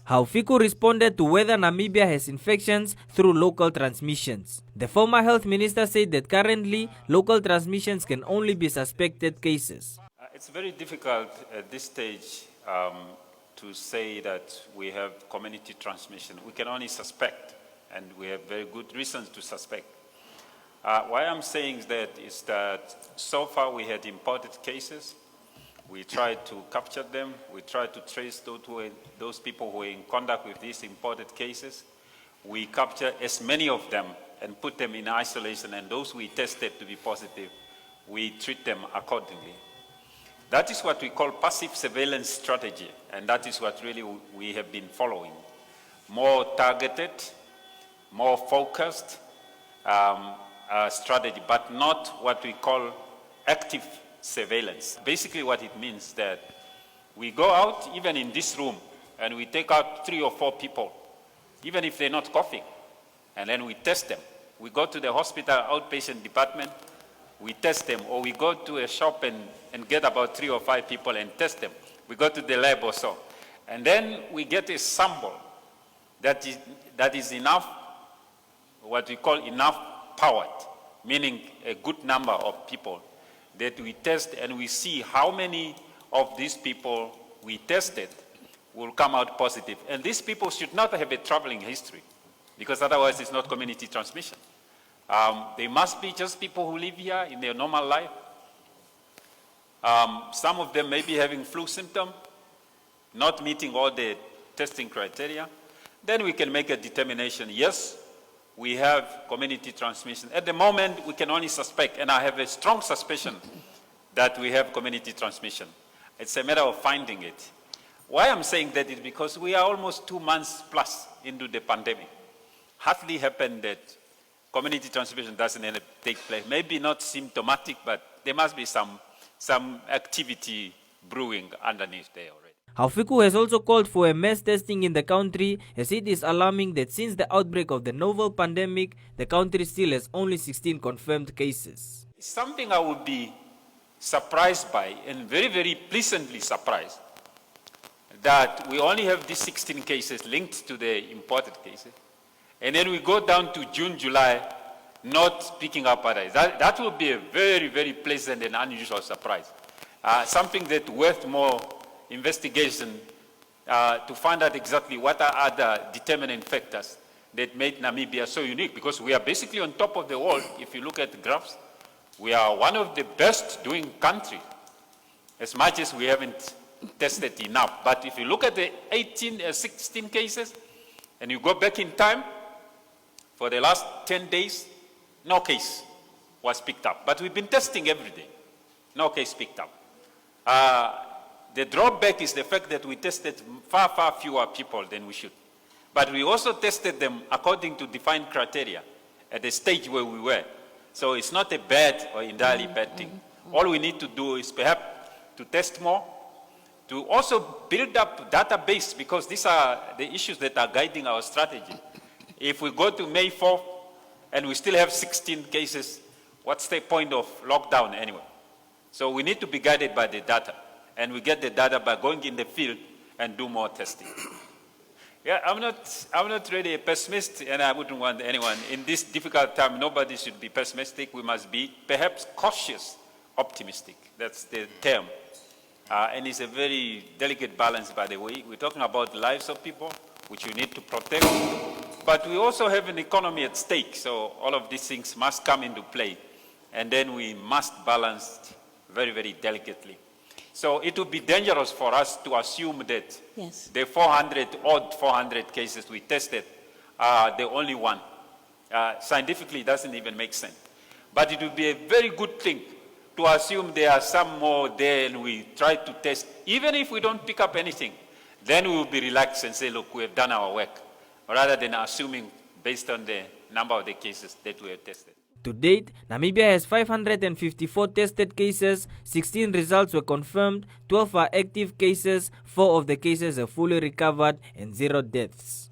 Haufiku responded to whether Namibia has infections through local transmissions. The former health minister said that currently local transmissions can only be suspected cases. It's very difficult at this stage to say that we have community transmission. We can only suspect, and we have very good reasons to suspect. Why I'm saying that is that so far we had imported cases. We tried to capture them. We tried to trace those people who were in contact with these imported cases. We captured as many of them and put them in isolation, and those we tested to be positive, we treat them accordingly. That is what we call passive surveillance strategy, and that is what really we have been following. More targeted, more focused strategy, but not what we call active surveillance. Basically what it means that we go out, even in this room, and we take out 3 or 4 people, even if they're not coughing, and then we test them. We go to the hospital outpatient department, we test them, or we go to a shop and get about 3 or 5 people and test them. We go to the lab or so. And then we get a sample that is enough, what we call enough powered, meaning a good number of people that we test, and we see how many of these people we tested will come out positive. And these people should not have a traveling history, because otherwise it's not community transmission. They must be just people who live here in their normal life. Some of them may be having flu symptom, not meeting all the testing criteria. Then we can make a determination, yes, we have community transmission. At the moment, we can only suspect, and I have a strong suspicion that we have community transmission. It's a matter of finding it. Why I'm saying that is because we are almost 2 months plus into the pandemic. Hardly happened that community transmission doesn't take place. Maybe not symptomatic, but there must be some activity brewing underneath there already. Haufiku has also called for a mass testing in the country, as it is alarming that since the outbreak of the novel pandemic, the country still has only 16 confirmed cases. Something I would be surprised by, and very, very pleasantly surprised, that we only have these 16 cases linked to the imported cases, and then we go down to June, July, not picking up others. That would be a very, very pleasant and unusual surprise. Something that worth more investigation to find out exactly what are other determining factors that made Namibia so unique, because we are basically on top of the world. If you look at the graphs, we are one of the best doing countries, as much as we haven't tested enough. But if you look at the 16 cases, and you go back in time, for the last 10 days, no case was picked up. But we've been testing every day. No case picked up. The drawback is the fact that we tested far, far fewer people than we should. But we also tested them according to defined criteria at the stage where we were. So it's not a bad or entirely bad thing. All we need to do is perhaps to test more, to also build up database, because these are the issues that are guiding our strategy. If we go to May 4th and we still have 16 cases, what's the point of lockdown anyway? So we need to be guided by the data. And we get the data by going in the field and do more testing. Yeah, I'm not really a pessimist, and I wouldn't want anyone. In this difficult time, nobody should be pessimistic. We must be perhaps cautious, optimistic. That's the term. And it's a very delicate balance, by the way. We're talking about the lives of people, which we need to protect. But we also have an economy at stake, so all of these things must come into play. And then we must balance very, very delicately. So it would be dangerous for us to assume that the 400 cases we tested are the only one. Scientifically, it doesn't even make sense. But it would be a very good thing to assume there are some more there, and we try to test. Even if we don't pick up anything, then we will be relaxed and say, look, we have done our work, rather than assuming based on the number of the cases that we have tested. To date, Namibia has 554 tested cases, 16 results were confirmed, 12 are active cases, 4 of the cases are fully recovered, and 0 deaths.